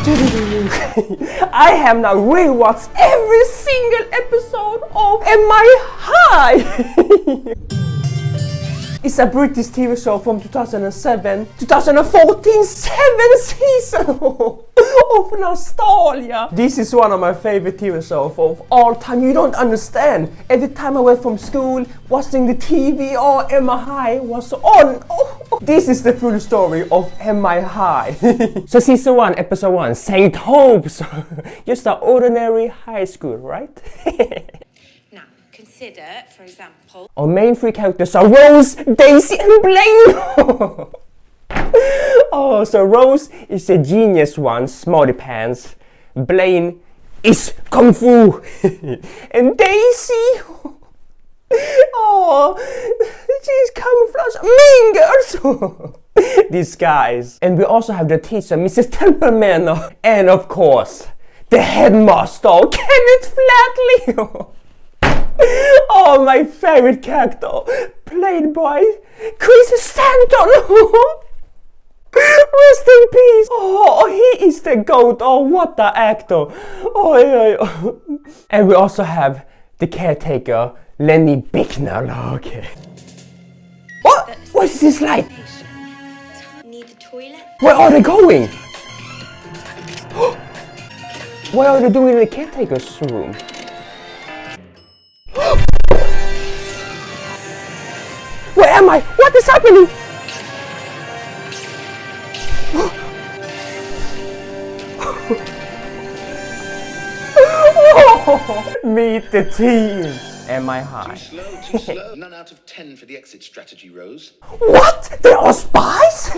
I have now rewatched every single episode of M.I. High! It's a British TV show from 2007, 2014, 7 seasons of nostalgia. This is one of my favorite TV shows of all time. You don't understand. Every time I went from school, watching the TV or M.I. High was on. Oh, this is the full story of M.I. High. So season 1, episode 1, St. Hope's. Just an ordinary high school, right? Consider, for example, our main three characters are Rose, Daisy, and Blaine. Oh, so Rose is a genius one, smarty pants. Blaine is kung fu, and Daisy, oh, she's camouflage. Mean Girls. These guys, and we also have the teacher, Mrs. Templeman, and of course, the headmaster, Kenneth Flatley. Oh, my favorite character, played by Chris Stanton. Rest in peace. Oh, he is the GOAT. Oh, what the actor. Oh. And we also have the caretaker, Lenny Bicknell. Okay. What is this like? Need the toilet? Where are they going? What are they doing in the caretaker's room? Where am I? What is happening? Meet the team. M.I. High. Too slow. None out of 10 for the exit strategy, Rose. What? They are spies?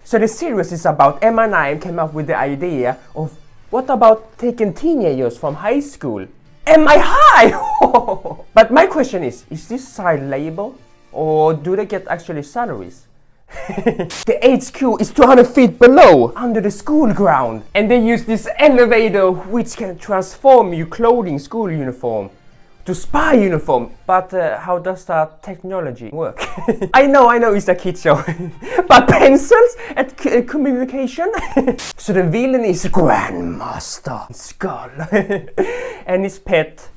So the series is about M.I. came up with the idea of what about taking teenagers from high school? M.I. High? But my question is this side label? Or do they get actually salaries? The HQ is 200 feet below, under the school ground. And they use this elevator which can transform your clothing school uniform to spy uniform. But how does that technology work? I know it's a kid show. But pencils and communication? So the villain is Grandmaster SKUL. And his pet,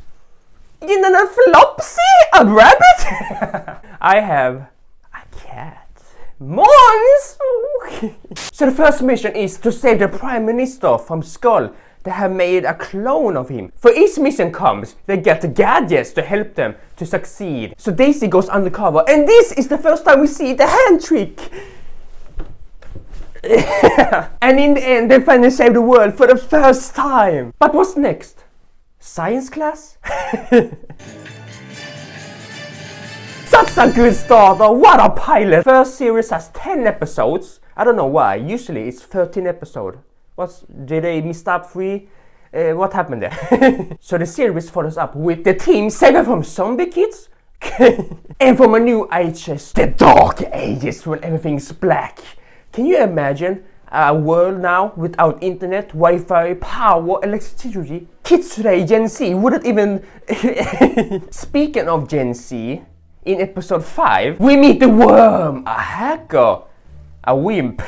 Flopsy, a rabbit? I have a cat. Mons! So the first mission is to save the Prime Minister from SKUL. They have made a clone of him. For each mission comes, they get the gadgets to help them to succeed. So Daisy goes undercover, and this is the first time we see the hand trick. And in the end, they finally save the world for the first time. But what's next? Science class? Such a good start, what a pilot! First series has 10 episodes. I don't know why, usually it's 13 episodes. Did they miss up 3? What happened there? So the series follows up with the team saved from zombie kids. And from a new ages, the dark ages when everything's black. Can you imagine a world now without internet, Wi-Fi, power, electricity? Kids today, Gen Z, wouldn't even... Speaking of Gen Z, in episode 5, we meet the worm, a hacker, a wimp,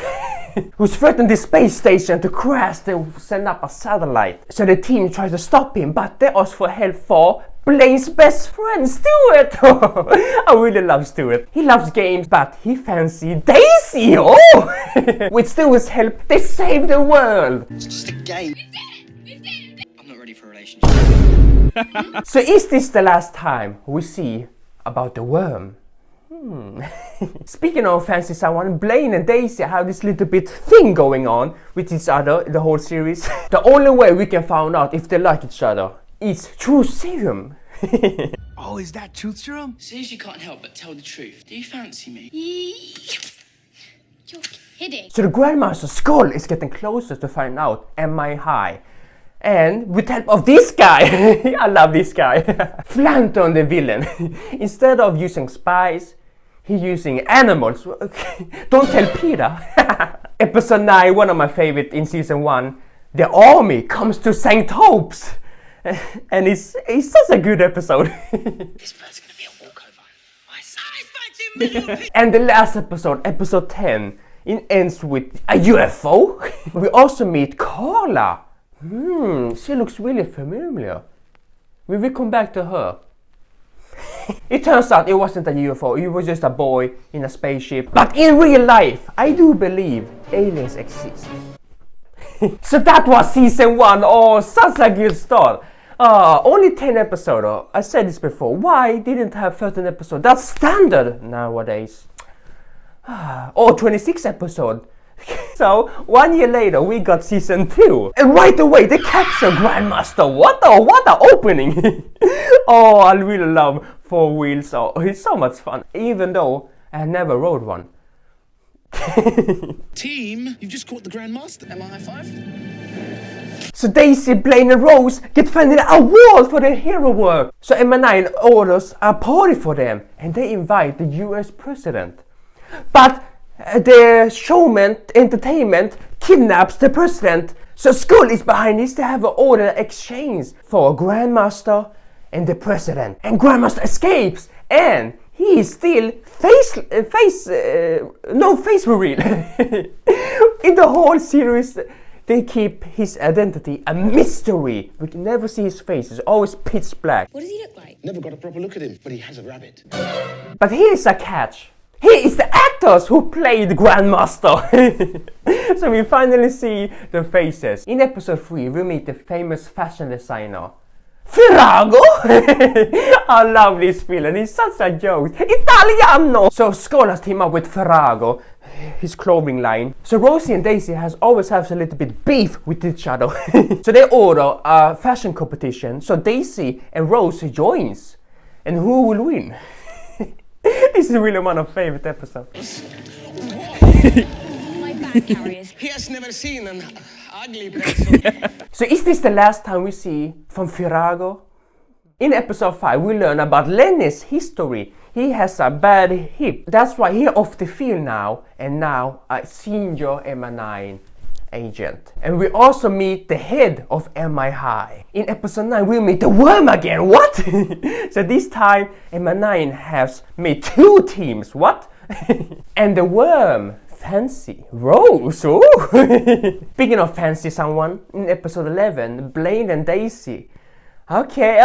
who's threatened the space station to crash to send up a satellite. So the team tries to stop him, but they ask for help for Blaine's best friend, Stuart. I really love Stuart. He loves games, but he fancies Daisy. Oh! With Stuart's help, they save the world. It's just a game. We did it! I'm not ready for a relationship. So is this the last time we see about the worm? Speaking of fancy someone, Blaine and Daisy have this little bit thing going on with each other the whole series. The only way we can find out if they like each other is through serum. Oh, is that truth serum? Seems you can't help but tell the truth. Do you fancy me? You're kidding. So the Grandmaster SKUL is getting closer to find out M.I. High. And with help of this guy, I love this guy, Flanton the villain. Instead of using spies, he's using animals. Don't tell Peter. Episode 9, one of my favorite in season 1. The army comes to St. Hope's. And it's such a good episode. This bird's gonna be a walkover. I fancy a million. And the last episode, episode 10, It ends with a UFO. We also meet Carla. She looks really familiar. We will come back to her. It turns out it wasn't a UFO, it was just a boy in a spaceship. But in real life, I do believe aliens exist. So that was season 1. Oh, such a good start. Only 10 episodes. I said this before. Why didn't have 13 episodes? That's standard nowadays. Or 26 episodes. So 1 year later we got season 2. And right away they capture Grandmaster. What a opening. Oh, I really love 4 wheels. Oh, it's so much fun. Even though I never rode one. Team, you've just caught the Grandmaster. Am I high five? So Daisy, Blaine and Rose get finally an award for their hero work. So M.I orders a party for them and they invite the US president. But the showman entertainment kidnaps the president. So SKUL is behind this. They have an order exchange for a Grandmaster and the president. And Grandmaster escapes and he is still no face reveal. In the whole series, they keep his identity a mystery. We can never see his face. It's always pitch black. What does he look like? Never got a proper look at him, but he has a rabbit. But here's a catch. He is the actors who played Grandmaster. So we finally see the faces. In episode 3, we meet the famous fashion designer, Firago. I love this villain, he's such a joke. Italiano! So SKUL has teamed up with Firago, his clothing line. So Rosie and Daisy always have a little bit beef with each other. So they order a fashion competition. So Daisy and Rose joins. And who will win? This is really one of my favorite episodes. My bag carriers. He has never seen an ugly person. So is this the last time we see from Firago? In episode 5 we learn about Lenny's history. He has a bad hip. That's why he's off the field now. And now a senior M.I agent. And we also meet the head of M.I. In episode 9 we meet the worm again. What? So this time M.I has made 2 teams. What? And the worm fancy Rose. Oh. Speaking of fancy someone, in episode 11 Blaine and Daisy. Okay.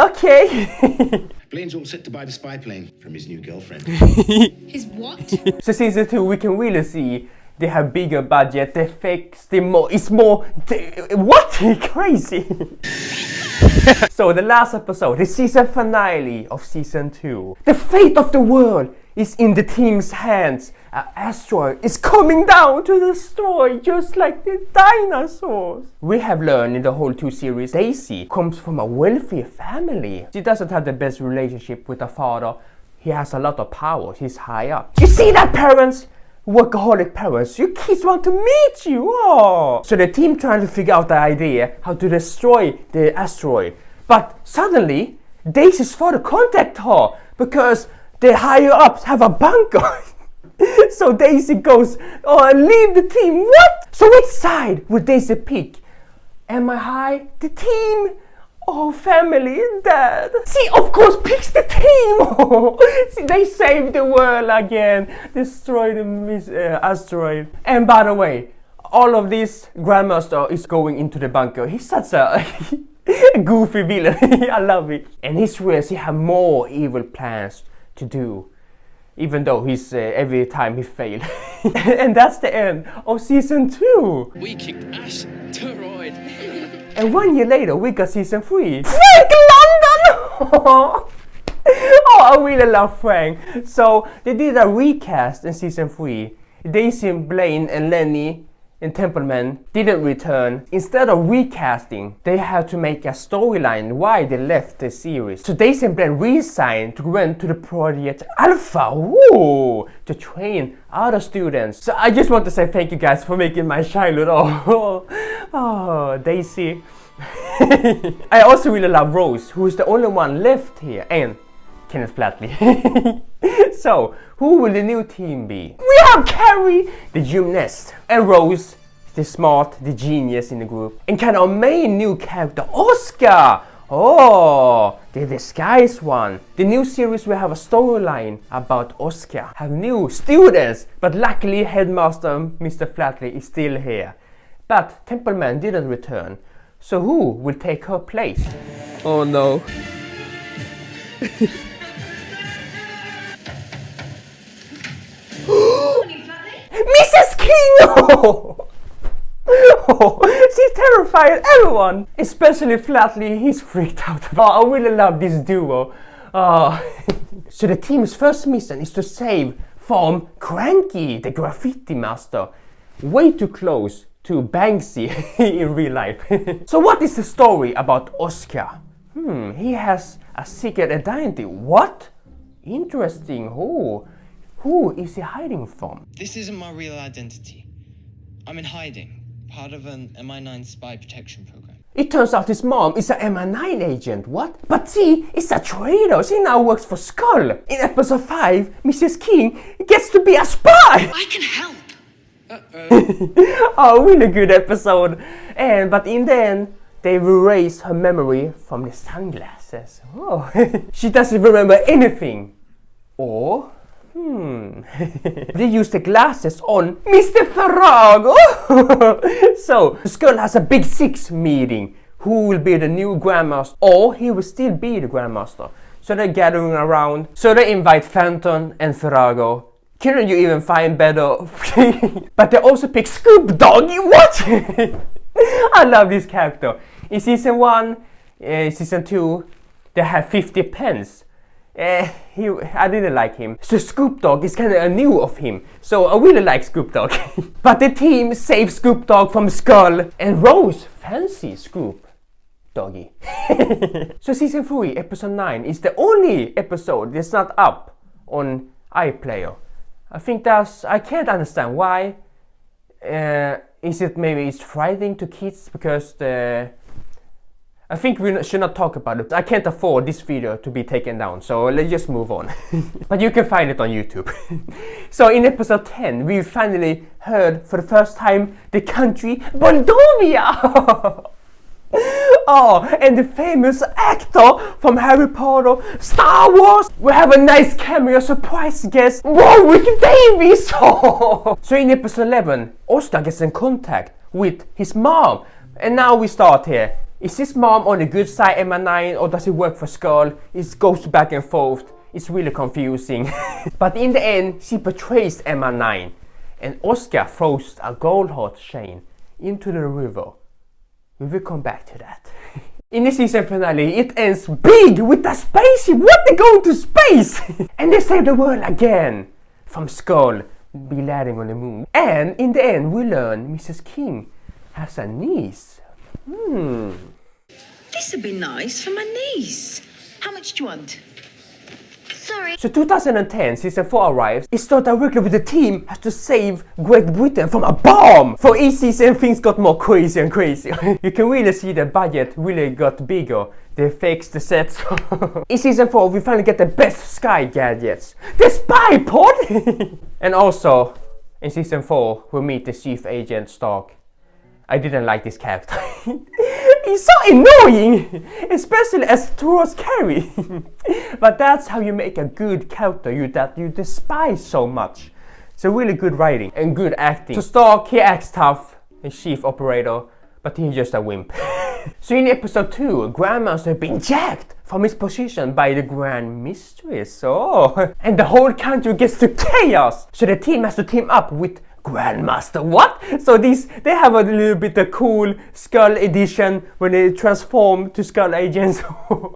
Blaine's all set to buy the spy plane from his new girlfriend. His what? So season 2 we can really see they have bigger budget, the effects, what? Crazy! So the last episode, the season finale of season 2. The fate of the world is in the team's hands. An asteroid is coming down to destroy just like the dinosaurs. We have learned in the whole 2 series, Daisy comes from a wealthy family. She doesn't have the best relationship with her father. He has a lot of power, he's high up. You see that, parents? Workaholic parents, your kids want to meet you. Oh. So the team trying to figure out the idea how to destroy the asteroid. But suddenly, Daisy's father contacts her because the higher ups have a bunker. So Daisy goes, and leave the team. What? So which side would Daisy pick? M.I, the team, or family and dad? She of course picks the team. See, they saved the world again, destroyed the asteroid. And by the way, all of this Grandmaster is going into the bunker. He's such a goofy villain. I love it. And he swears he has more evil plans to do, even though he's every time he fails. And that's the end of season 2. We kicked ass toroid. And 1 year later we got season 3. Frank London! Oh, I really love Frank. So they did a recast in season 3. Daisy, Blaine and Lenny and Templeman didn't return. Instead of recasting, they had to make a storyline why they left the series. So Daisy and Blaine resigned to went to the Project Alpha to train other students. So I just want to say thank you guys for making my childhood. Oh, Daisy. I also really love Rose, who is the only one left here, and Kenneth Flatley. So, who will the new team be? We have Carrie, the gymnast, and Rose, the smart, the genius in the group. And kind of main new character, Oscar. Oh, the disguised one. The new series will have a storyline about Oscar, have new students, but luckily headmaster Mr. Flatley is still here. But Templeman didn't return, so who will take her place? Oh no. Mrs. King! Oh, she's terrified everyone, especially Flatley. He's freaked out. Oh, I really love this duo. So the team's first mission is to save from Cranky, the graffiti master. Way too close to Banksy in real life. So what is the story about Oscar? He has a secret identity. What? Interesting. Who is he hiding from? This isn't my real identity. I'm in hiding. Part of an MI9 spy protection program. It turns out his mom is an MI9 agent. What? But she is a traitor. She now works for SKUL. In episode 5, Mrs. King gets to be a spy. I can help. Oh, really good episode. But in the end, they erase her memory from the sunglasses. Oh. She doesn't remember anything. Or they use the glasses on Mr. Farrago. So SKUL has a big 6 meeting. Who will be the new Grandmaster, or he will still be the Grandmaster. So they're gathering around. So they invite Fenton and Farrago. Couldn't you even find better? But they also pick Scoop Doggy. What? I love this character. In season 1, season 2, they have 50 pence. I didn't like him. So Scoop Dog is kind of new of him. So I really like Scoop Dog. But the team saves Scoop Dog from SKUL, and Rose fancy Scoop Doggy. So season 3, episode 9 is the only episode that's not up on iPlayer. I think I can't understand why. Is it maybe it's frightening to kids because I think we should not talk about it. I can't afford this video to be taken down, so let's just move on. But you can find it on YouTube. So in episode 10, we finally heard for the first time the country Moldova. Oh, and the famous actor from Harry Potter, Star Wars. We have a nice cameo surprise guest, Warwick Davis. So in episode 11, Oscar gets in contact with his mom. And now we start here. Is his mom on the good side MI9 or does he work for SKUL? It goes back and forth. It's really confusing. But in the end, she betrays MI9. And Oscar throws a gold heart chain into the river. We will come back to that. In the season finale, it ends big with a spaceship. What? They go to space! And they save the world again. From SKUL, be landing on the moon. And in the end, we learn Mrs. King has a niece. This would be nice for my niece. How much do you want? Sorry. So 2010, season 4 arrives. It starts directly with the team has to save Great Britain from a bomb. For each season, things got more crazy and crazy. You can really see the budget really got bigger. The effects, the sets. In season 4, we finally get the best sky gadgets. The spy pod! And also, in season 4, we meet the chief agent Stark. I didn't like this character. He's so annoying, especially as towards Carrie. But that's how you make a good character that you despise so much. So really good writing and good acting. So Stark, he acts tough, a chief operator, but he's just a wimp. So in episode 2, Grandmaster being jacked from his position by the Grand Mistress. Oh, and the whole country gets to chaos. So the team has to team up with Grandmaster. What? So they have a little bit of cool SKUL edition when they transform to SKUL agents.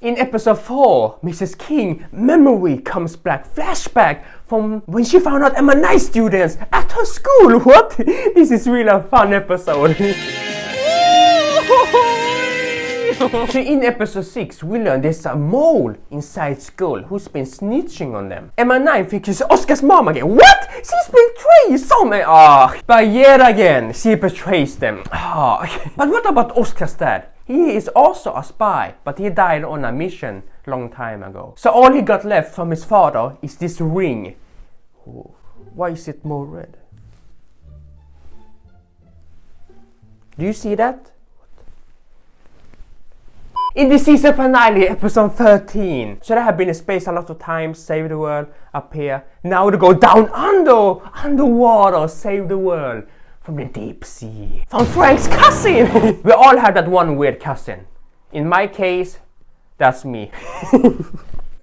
In episode 4, Mrs. King memory comes back, flashback from when she found out MI9 students at her school. What? This is really a fun episode. So in episode 6, we learn there's a mole inside SKUL who's been snitching on them. MI9 thinks Oscar's mom again. What? She's betrayed so many. But yet again, she betrays them. But what about Oscar's dad? He is also a spy, but he died on a mission long time ago. So all he got left from his father is this ring. Why is it more red? Do you see that? In the season finale, episode 13. So they have been in space a lot of times, save the world up here. Now they go down underwater, save the world from the deep sea. From Frank's cousin! We all have that one weird cousin. In my case, that's me.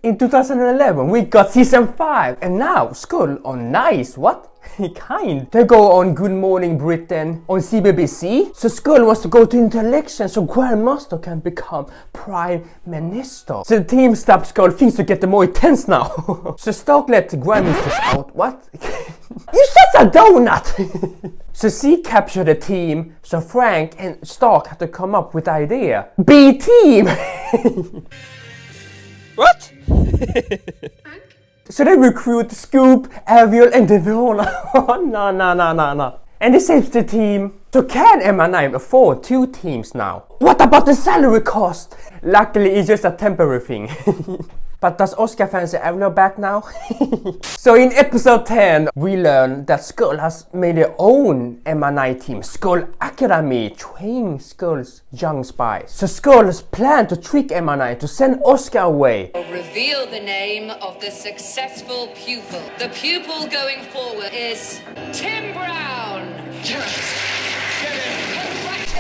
In 2011, we got season 5, and now SKUL on Nice, what? Kind. They go on Good Morning Britain on CBBC. So SKUL wants to go to election so Grandmaster can become Prime Minister. So the team stops SKUL, things to get more intense now. So Stark let the Grandmasters out, what? You said a donut! So C captured the team, so Frank and Stark had to come up with the idea. B-team! What? So they recruit Scoop, Aviol and Deviola. Oh, no. And they saves the team. So can MI9 afford 2 teams now? What about the salary cost? Luckily it's just a temporary thing. But does Oscar fancy Aviol back now? So in episode 10, we learn that SKUL has made their own MI9 team, SKUL Academy, training SKUL's young spies. So SKUL has planned to trick MI9 to send Oscar away. Reveal the name of the successful pupil. The pupil going forward is Tim Brown.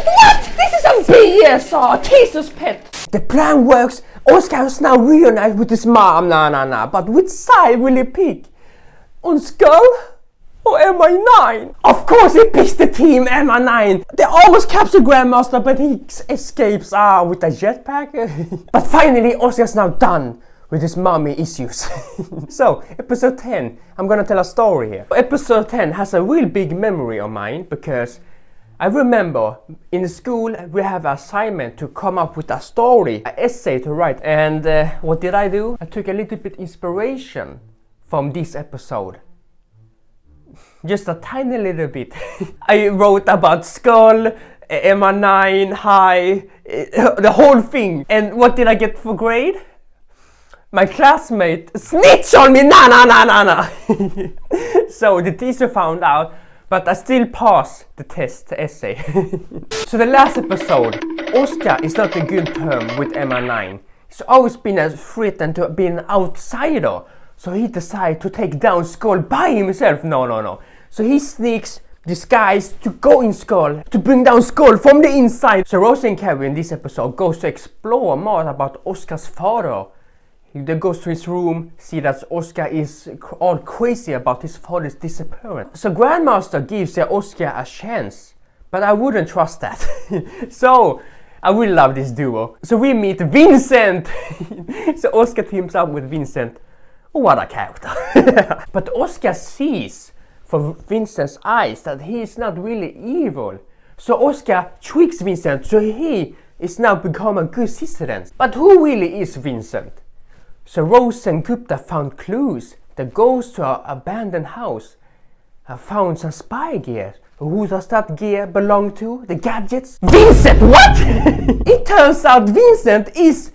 What? This is a BS, Jesus pet. The plan works. Oscar is now reunited with his mom, but which side will he pick? On SKUL or MI9? Of course he picks the team MI9. They almost capture Grandmaster, but he escapes with a jetpack. But finally Oscar's now done with his mommy issues. So, episode 10, I'm gonna tell a story here. Episode 10 has a real big memory of mine because I remember in school we have an assignment to come up with a story, an essay to write. And what did I do? I took a little bit inspiration from this episode. Just a tiny little bit. I wrote about SKUL, MI9, High, the whole thing. And what did I get for grade? My classmate snitched on me, nah. So the teacher found out. But I still pass the test, the essay. So the last episode, Oscar is not a good term with MI9. He's always been a threat and to be an outsider. So he decided to take down SKUL by himself. No. So he sneaks disguised to go in SKUL, to bring down SKUL from the inside. So Rose and Carrie in this episode goes to explore more about Oscar's father. He goes to his room, see that Oscar is all crazy about his father's disappearance. So Grandmaster gives Oscar a chance, but I wouldn't trust that. So I really love this duo. So we meet Vincent. So Oscar teams up with Vincent. Oh, what a character. But Oscar sees from Vincent's eyes that he is not really evil. So Oscar tricks Vincent, so he is now become a good citizen. But who really is Vincent? So Rose and Gupta found clues that goes to an abandoned house. I found some spy gear. Who does that gear belong to? The gadgets? Vincent, what? It turns out Vincent is...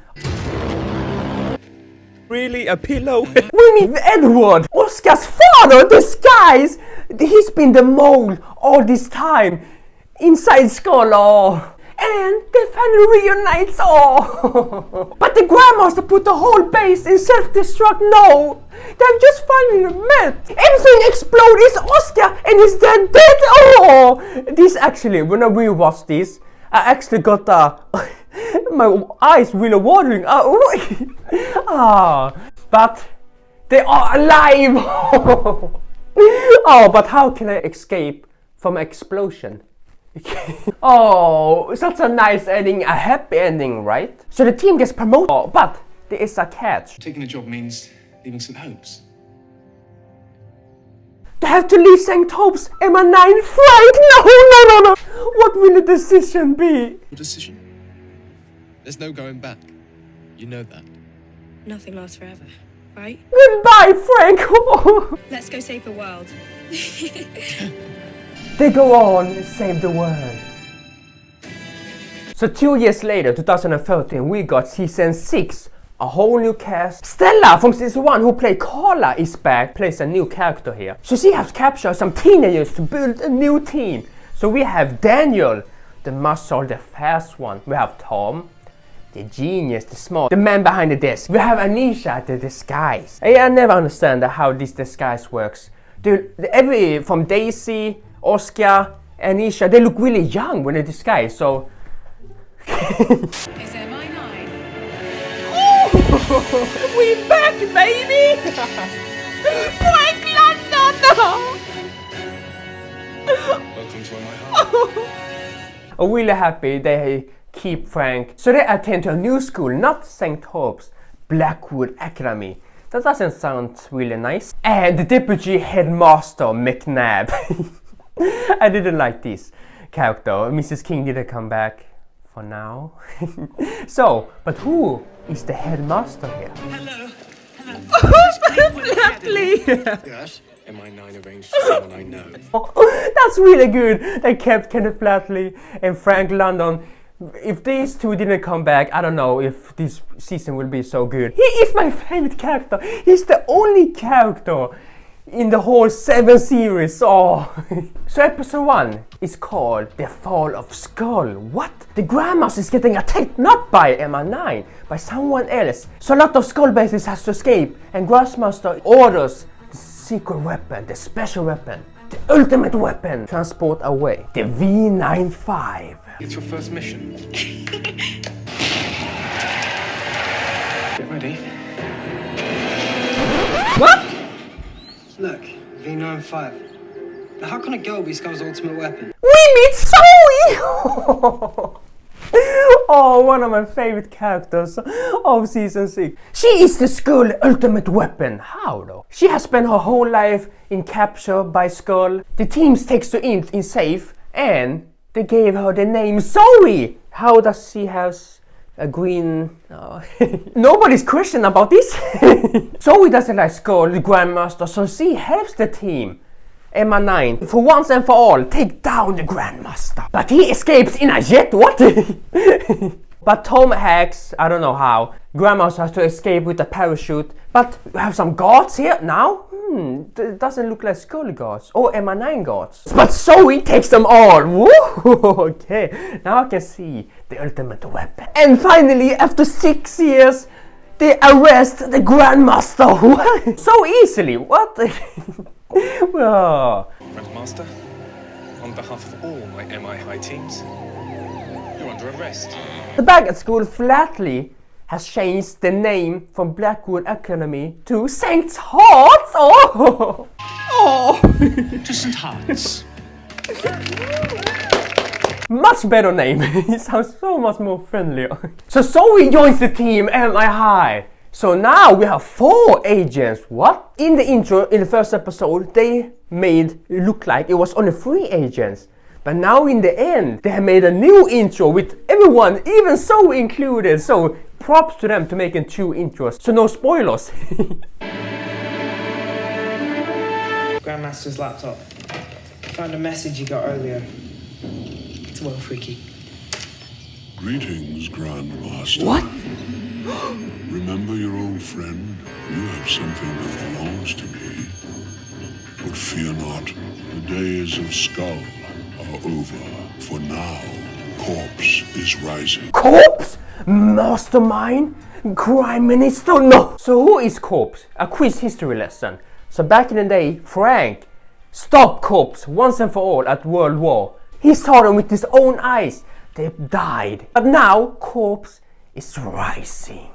Really? A pillow? We meet Edward, Oscar's father, disguised. He's been the mole all this time. Inside SKUL, and they finally reunites all. But the Grandmaster put the whole base in self-destruct. No, they've just finally met. Everything explodes. Oscar and he's dead. Oh, this actually, when I rewatched this, I actually got my eyes really watering. But they are alive. Oh, but how can I escape from an explosion? Oh, such a nice ending, a happy ending, right? So the team gets promoted, but there is a catch. Taking a job means leaving St. Hope's. They have to leave St. Hope's, MI9, Frank! No! What will the decision be? What decision? There's no going back. You know that. Nothing lasts forever, right? Goodbye, Frank! Let's go save the world. They go on and save the world. So 2 years later, 2013, we got season 6. A whole new cast. Stella from season 1, who played Carla, is back, plays a new character here. So she has captured some teenagers to build a new team. So we have Daniel, the muscle, the fast one. We have Tom, the genius, the smart, the man behind the desk. We have Anisha, the disguise. I never understand how this disguise works. From Daisy, Oscar, Anisha, they look really young when they disguise, so... It's MI9. Oh, we back, baby! Frank London! Welcome to MI. I'm really happy they keep Frank. So they attend to a new school, not St. Hope's, Blackwood Academy. That doesn't sound really nice. And the deputy headmaster, McNabb. I didn't like this character. Mrs. King didn't come back for now. So, but who is the headmaster here? Hello. Yes? MI9 arranged for someone I know. That's really good. They kept Kenneth Flatley and Frank London. If these two didn't come back, I don't know if this season will be so good. He is my favorite character. He's the only character in the whole 7 series. Oh. So episode 1 is called The Fall of SKUL. What? The Grandmaster is getting attacked not by MI9, by someone else. So a lot of SKUL bases has to escape, and Grandmaster orders the secret weapon, the special weapon, the ultimate weapon, transport away. The V95. It's your first mission. Get ready. What? Look, V95. Now how can a girl be SKUL's ultimate weapon? We meet Zoe! Oh, one of my favorite characters of season 6. She is the SKUL ultimate weapon. How though? She has spent her whole life in capture by SKUL. The team takes her in safe, and they gave her the name Zoe. How does she have a green... Oh. Nobody's questioning about this. Zoe doesn't like SKUL, the Grandmaster, so she helps the team. MI9, for once and for all, take down the Grandmaster. But he escapes in a jet, what? But Tom hacks, I don't know how. Grandmaster has to escape with a parachute. But we have some guards here now? It doesn't look like SKUL guards or MI9 guards. But Zoe takes them all. Woo! Okay, now I can see the ultimate weapon. And finally, after 6 years, they arrest the Grandmaster. So easily, what? Well. Grandmaster, on behalf of all my MI High teams, you're under arrest. The back at school, Flatley has changed the name from Blackwood Academy to St. Hearts. Oh! Oh! To St. Hearts. Much better name. It sounds so much more friendlier. So Zoe joins the team MI High. So now we have 4 agents. What? In the intro, in the first episode, they made it look like it was only 3 agents. But now in the end, they have made a new intro with everyone, even Zoe included. So props to them to making 2 intros. So no spoilers. Grandmaster's laptop. Found a message he got earlier. It's well freaky. Greetings, Grandmaster. What? Remember your old friend? You have something that belongs to me. But fear not, the days of SKUL are over. For now, Corpse is rising. Corpse? Mastermind? Crime Minister? No! So who is Corpse? A quiz history lesson. So back in the day, Frank stopped Corpse once and for all at World War. He saw them with his own eyes. They died. But now, Corpse is rising.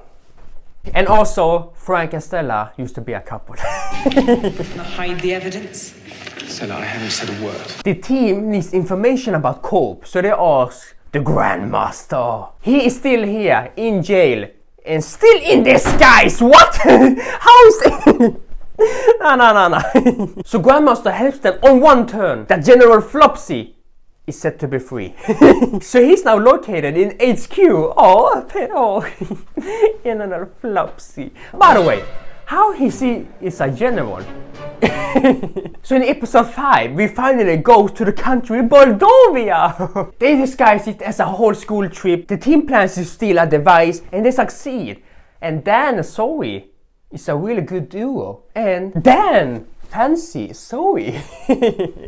And also, Frank and Stella used to be a couple. Hide the evidence. Stella, I haven't said a word. The team needs information about Corpse, so they ask the Grandmaster. He is still here, in jail, and still in disguise. What? How is it? No. So Grandmaster helps them on one turn. That General Flopsy is set to be free. So he's now located in HQ. Oh, General Flopsy. By the way, how he is a general? So in episode 5, we finally go to the country Moldova. They disguise it as a whole school trip. The team plans to steal a device and they succeed. And Dan and Zoe is a really good duo. And Dan fancy Zoe.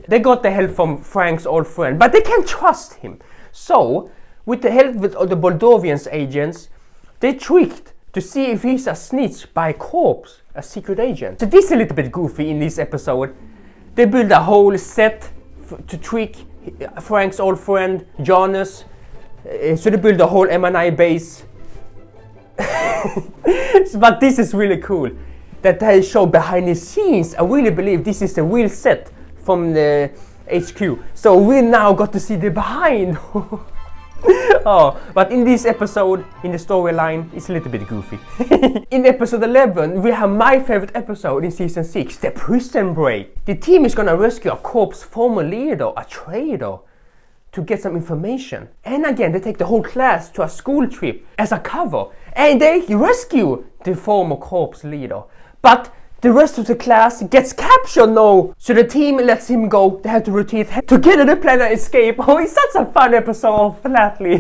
They got the help from Frank's old friend, but they can't trust him. So, with the help of the Moldovan agents, They tricked to see if he's a snitch by corpse, a secret agent. So this is a little bit goofy in this episode. They build a whole set to trick Frank's old friend Jonas. So they build a whole M&I base. But this is really cool that they show behind the scenes. I really believe this is the real set from the HQ. So we now got to see the behind. Oh, but in this episode, in the storyline, it's a little bit goofy. In episode 11, we have my favorite episode in season 6, the prison break. The team is gonna rescue a corpse former leader, a traitor, to get some information. And again, they take the whole class to a school trip as a cover. And they rescue the former corpse leader. But the rest of the class gets captured now. So the team lets him go. They have to retreat. Together they plan an escape. Oh, it's such a fun episode, flatly.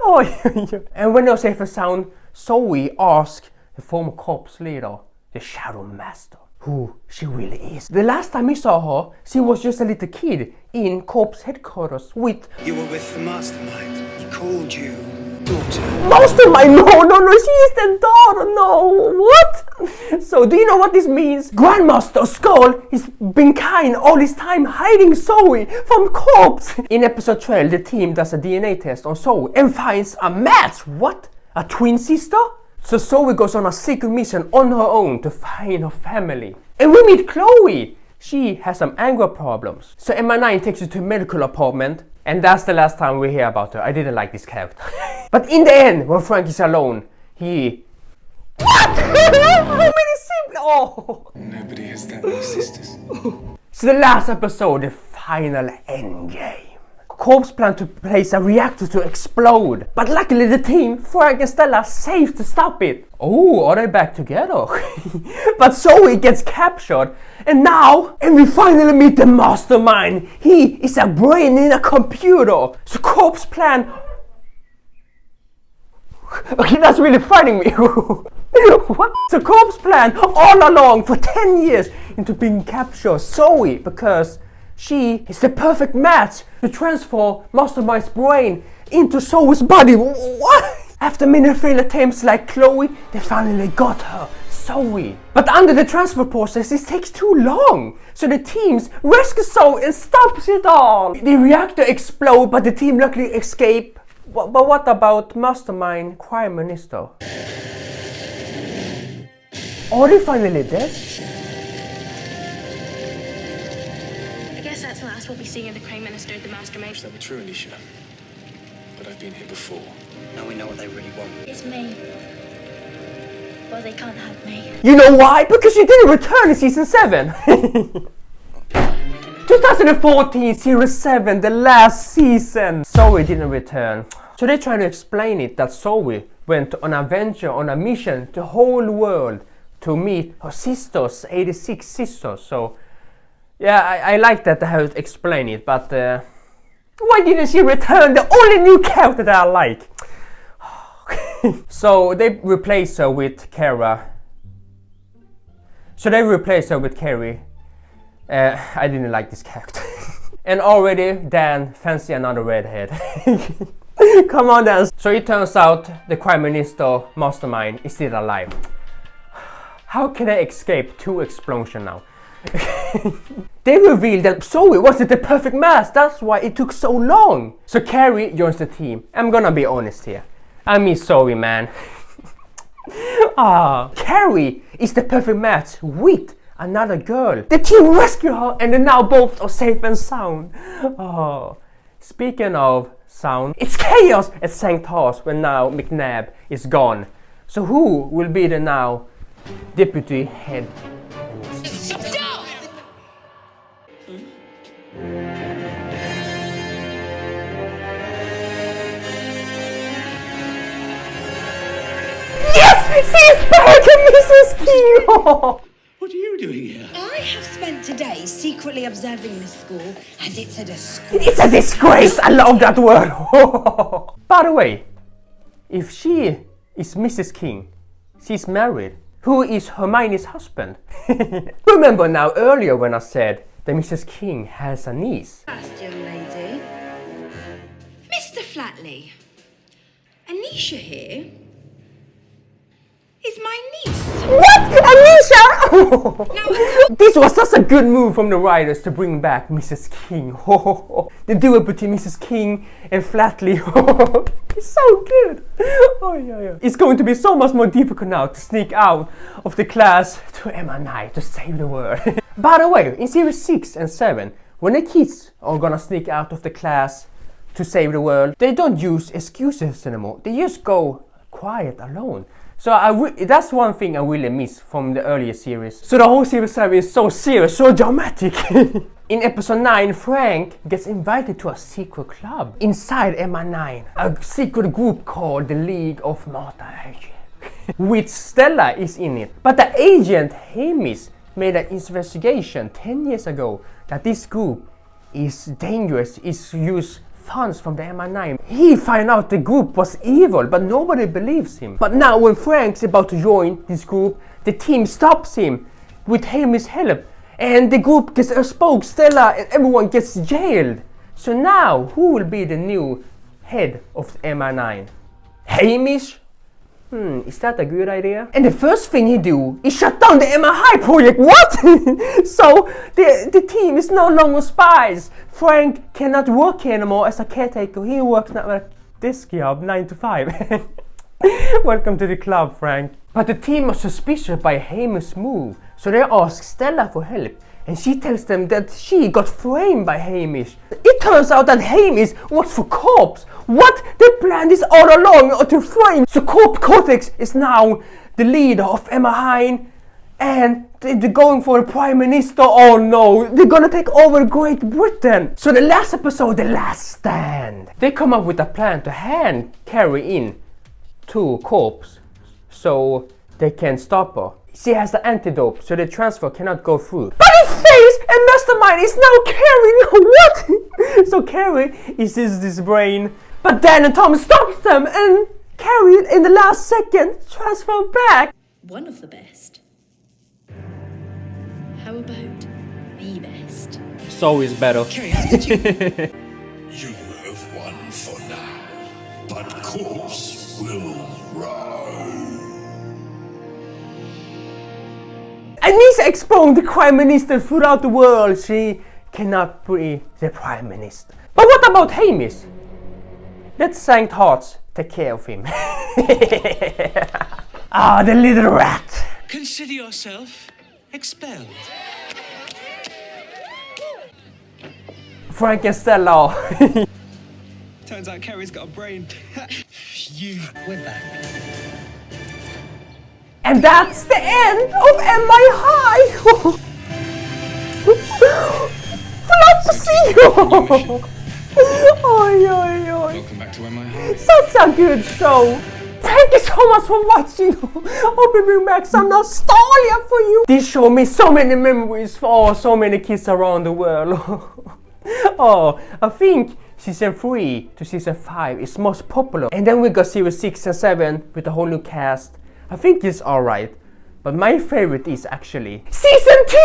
Oh, yeah. And when they're safe and sound, Zoe asks the former corpse leader, the Shadow Master, who she really is. The last time we saw her, she was just a little kid in corpse headquarters with... You were with the mastermind. He called you daughter. Mastermind? No, she is the daughter, no, what? So do you know what this means? Grandmaster SKUL has been kind all this time hiding Zoe from corpse. In episode 12, the team does a DNA test on Zoe and finds a match. What? A twin sister? So Zoe goes on a secret mission on her own to find her family. And we meet Chloe. She has some anger problems. So M.I takes her to a medical apartment. And that's the last time we hear about her. I didn't like this character. But in the end, when Frank is alone, he... What? How many siblings? Oh! Nobody has that many sisters. So the last episode, the final endgame. Corpse plan to place a reactor to explode. But luckily the team, Frank and Stella, safe to stop it. Oh, are they back together? But Zoe gets captured. And we finally meet the mastermind. He is a brain in a computer. So Corpse plan... Okay, that's really frightening me. What? So Corpse plan all along for 10 years into being captured Zoe because she is the perfect match to transfer Mastermind's brain into Zoe's body. What? After many failed attempts like Chloe, they finally got her, Zoe. But under the transfer process, it takes too long. So the teams rescue Zoe and stops it all. The reactor explodes, but the team luckily escape. But what about Mastermind, Crime Minister? Are they finally dead? I guess that's the last we'll be seeing of the Crime Minister, the Mastermind. That be true, Alicia. But I've been here before. Now we know what they really want. It's me. Well, they can't have me. You know why? Because she didn't return in season 7. 2014, series 7, the last season. Zoe didn't return. So they try to explain it that Zoe went on an adventure, on a mission to the whole world to meet her sisters, 86 sisters. So yeah, I like that they have to explain it, but why didn't she return? The only new character that I like. So they replace her with Kara. So they replace her with Carrie. I didn't like this character. And already Dan fancy another redhead. Come on, Dan. So it turns out the Crime Minister Mastermind is still alive. How can I escape 2 explosions now? They revealed that Zoe wasn't the perfect match. That's why it took so long. So Carrie joins the team. I'm gonna be honest here. I miss Zoe, man. Carrie is the perfect match with another girl. The team rescued her and now both are safe and sound. Speaking of sound, it's chaos at St. House when now McNabb is gone. So who will be the now deputy head minister? Stop! Yes! She's back, Mrs. King! What are you doing here? I have spent today secretly observing this school, and it's a disgrace. It's a disgrace! I love that word! By the way, if she is Mrs. King, she's married. Who is Hermione's husband? Remember now earlier when I said that Mrs. King has a niece. Fast, young lady. Mr. Flatley, Anisha here is my niece. What? Anisha? This was such a good move from the writers to bring back Mrs. King. The duo between Mrs. King and Flatley. It's so good. Oh yeah. It's going to be so much more difficult now to sneak out of the class to MI9 to save the world. By the way, in series 6 and 7, when the kids are gonna sneak out of the class to save the world, they don't use excuses anymore. They just go quiet alone. So that's one thing I really miss from the earlier series. So the whole series 7 is so serious, so dramatic. In episode 9, Frank gets invited to a secret club inside MI9. A secret group called the League of Mortal, which Stella is in it. But the agent Hamish made an investigation 10 years ago that this group is dangerous, is used funds from the MI9. He found out the group was evil, but nobody believes him. But now when Frank's about to join this group, the team stops him with Hamish's help, and the group gets exposed, Stella and everyone gets jailed. So now, who will be the new head of MI9? Hamish? Is that a good idea? And the first thing he do is shut down the MI project. What? So the team is no longer spies. Frank cannot work here anymore as a caretaker. He works now at this job 9 to 5. Welcome to the club, Frank. But the team was suspicious by Hamish's move, so they ask Stella for help. And she tells them that she got framed by Hamish. It turns out that Hamish was for cops. What? They planned this all along to frame. So Cortex is now the leader of MI9, and they're going for a prime minister. Oh no, they're gonna take over Great Britain. So the last episode, The Last Stand, they come up with a plan to hand Carrie in to Corps so they can stop her. She has the antidote, so the transfer cannot go through. But his face and mastermind is now Carrie. What? So Carrie is this brain. But Dan and Tom stops them, and Carrie, in the last second, transfer back. One of the best. How about the best? So is better. You have won for now, but Corpse will rise. Anisha exposed the Prime Minister throughout the world. She cannot be the Prime Minister. But what about Hamish? Let Saint Hearts take care of him. Ah, the little rat. Consider yourself expelled. Frank and Stella. Turns out Carrie's got a brain. We're back. And that's the end of MI High. Flopsy. Welcome back to MI. Such a good show. Thank you so much for watching. Hope you bring back some nostalgia for you. This showed me so many memories for so many kids around the world. Oh, I think season 3 to season 5 is most popular. And then we got series 6 and 7 with a whole new cast. I think it's alright. But my favorite is actually season 2!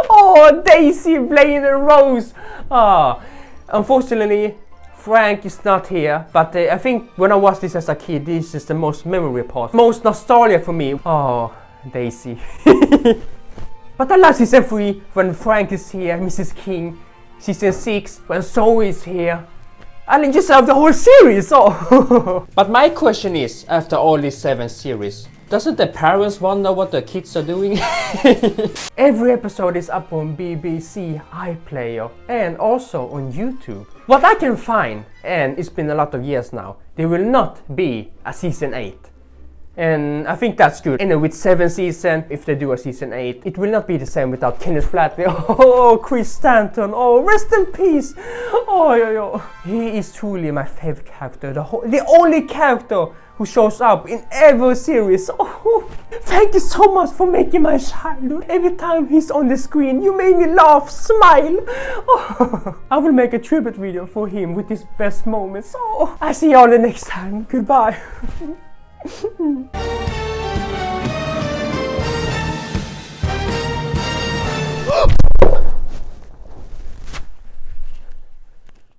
Oh, Daisy, Blaine and Rose. Unfortunately, Frank is not here, but I think when I watched this as a kid, this is the most memory part. Most nostalgia for me. Oh, Daisy. But I love season 3 when Frank is here, Mrs. King. Season 6 when Zoe is here. I just love the whole series. Oh. But my question is, after all these 7 series, doesn't the parents wonder what the kids are doing? Every episode is up on BBC iPlayer and also on YouTube. What I can find, and it's been a lot of years now, there will not be a season 8. And I think that's good. And with 7 seasons, if they do a season 8, it will not be the same without Kenneth Flatley. Oh, Chris Stanton. Oh, rest in peace. Oh. He is truly my favorite character. The only character who shows up in every series. Oh, thank you so much for making my childhood. Every time he's on the screen, you made me laugh, smile. Oh, I will make a tribute video for him with his best moments. Oh, I see you all the next time. Goodbye.